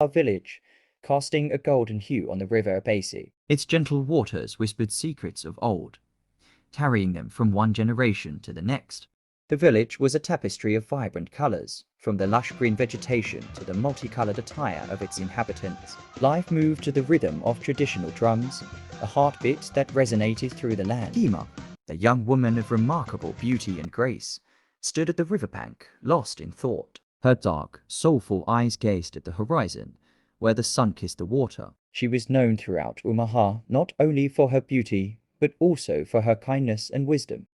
village, casting a golden hue on the River Obasi. Its gentle waters whispered secrets of old, carrying them from one generation to the next. The village was a tapestry of vibrant colors, from the lush green vegetation to the multicolored attire of its inhabitants. Life moved to the rhythm of traditional drums, a heartbeat that resonated through the land. Kima, a young woman of remarkable beauty and grace, stood at the riverbank, lost in thought. Her dark, soulful eyes gazed at the horizon, where the sun kissed the water. She was known throughout Omaha not only for her beauty, but also for her kindness and wisdom.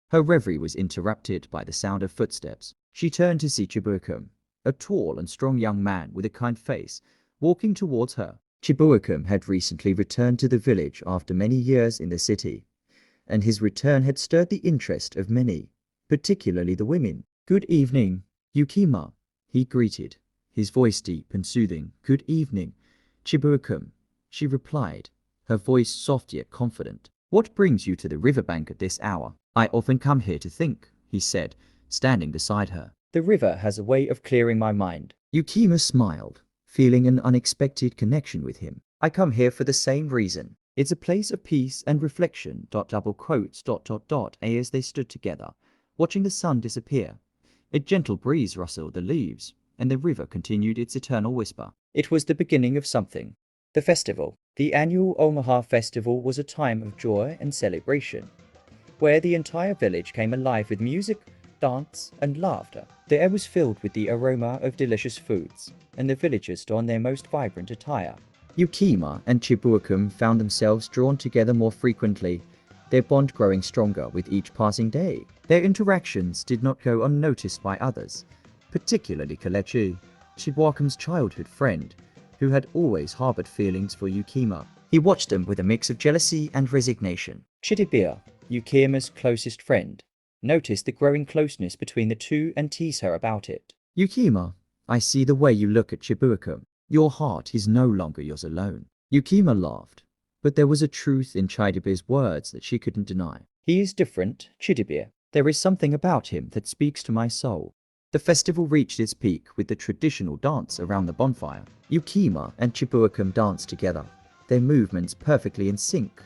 Her reverie was interrupted by the sound of footsteps. She turned to see Chibuakum, a tall and strong young man with a kind face, walking towards her. Chibuakum had recently returned to the village after many years in the city, and his return had stirred the interest of many, particularly the women. "Good evening, Ucheoma," he greeted, his voice deep and soothing. "Good evening, Chibuakum," she replied, her voice soft yet confident. "What brings you to the riverbank at this hour?" "I often come here to think," he said, standing beside her. "The river has a way of clearing my mind." Ucheoma smiled, feeling an unexpected connection with him. "I come here for the same reason. It's a place of peace and reflection. As they stood together, watching the sun disappear, a gentle breeze rustled the leaves, and the river continued its eternal whisper. It was the beginning of something. The festival. The annual Omaha festival was a time of joy and celebration, where the entire village came alive with music, dance, and laughter. The air was filled with the aroma of delicious foods, and the villagers donned their most vibrant attire. Ucheoma and Chibuakum found themselves drawn together more frequently, their bond growing stronger with each passing day. Their interactions did not go unnoticed by others, particularly Kelechi, Chibuakum's childhood friend, who had always harbored feelings for Ucheoma. He watched them with a mix of jealousy and resignation. Chidibia, Ucheoma's closest friend, noticed the growing closeness between the two and teased her about it. "Ucheoma, I see the way you look at Chibuakum. Your heart is no longer yours alone." Ucheoma laughed, but there was a truth in Chidibia's words that she couldn't deny. "He is different, Chidibia. There is something about him that speaks to my soul." The festival reached its peak with the traditional dance around the bonfire. Ucheoma and Chibuakum danced together, their movements perfectly in sync,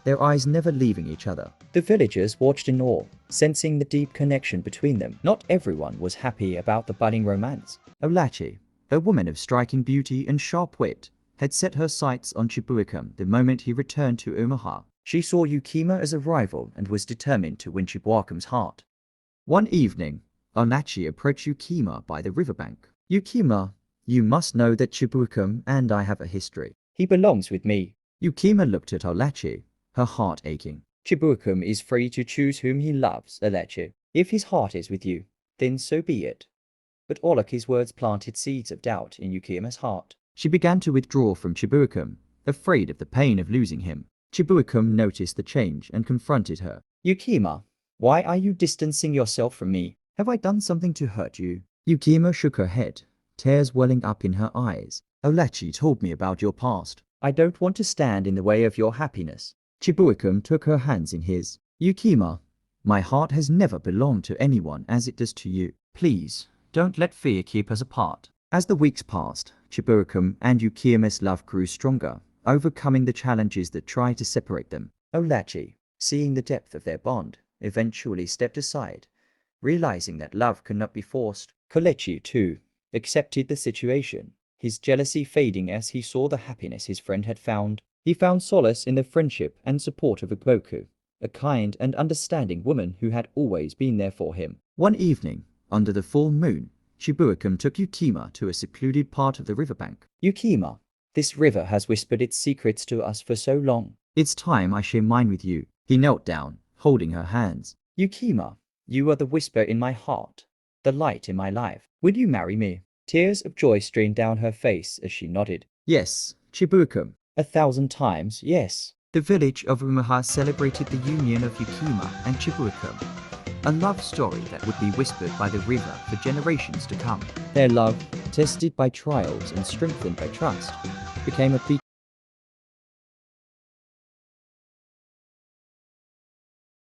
their eyes never leaving each other. The villagers watched in awe, sensing the deep connection between them. Not everyone was happy about the budding romance. Olachi, a woman of striking beauty and sharp wit, had set her sights on Chibuakum the moment he returned to Omaha. She saw Ucheoma as a rival and was determined to win Chibuakum's heart. One evening, Olachi approached Ucheoma by the riverbank. "Ucheoma, you must know that Chibuakum and I have a history. He belongs with me." Ucheoma looked at Olachi, her heart aching. "Chibuakum is free to choose whom he loves, Olachi. If his heart is with you, then so be it." But Olachi's words planted seeds of doubt in Ucheoma's heart. She began to withdraw from Chibuakum, afraid of the pain of losing him. Chibuakum noticed the change and confronted her. "Ucheoma, why are you distancing yourself from me? Have I done something to hurt you?" Ucheoma shook her head, tears welling up in her eyes. "Olachi told me about your past. I don't want to stand in the way of your happiness." Chibuakum took her hands in his. "Ucheoma, my heart has never belonged to anyone as it does to you. Please, don't let fear keep us apart." As the weeks passed, Chibuakum and Ucheoma's love grew stronger, overcoming the challenges that tried to separate them. Olachi, seeing the depth of their bond, eventually stepped aside, realizing that love could not be forced. Kelechi, too, accepted the situation, his jealousy fading as he saw the happiness his friend had found. He found solace in the friendship and support of Ugboku, a kind and understanding woman who had always been there for him. One evening, under the full moon, Chibuakum took Ucheoma to a secluded part of the riverbank. "Ucheoma, this river has whispered its secrets to us for so long. It's time I share mine with you." He knelt down, holding her hands. "Ucheoma, you are the whisper in my heart, the light in my life. Will you marry me?" Tears of joy streamed down her face as she nodded. "Yes, Chibuakum. 1,000 times, yes." The village of Omaha celebrated the union of Ucheoma and Chibuakum, a love story that would be whispered by the river for generations to come. Their love, tested by trials and strengthened by trust, became a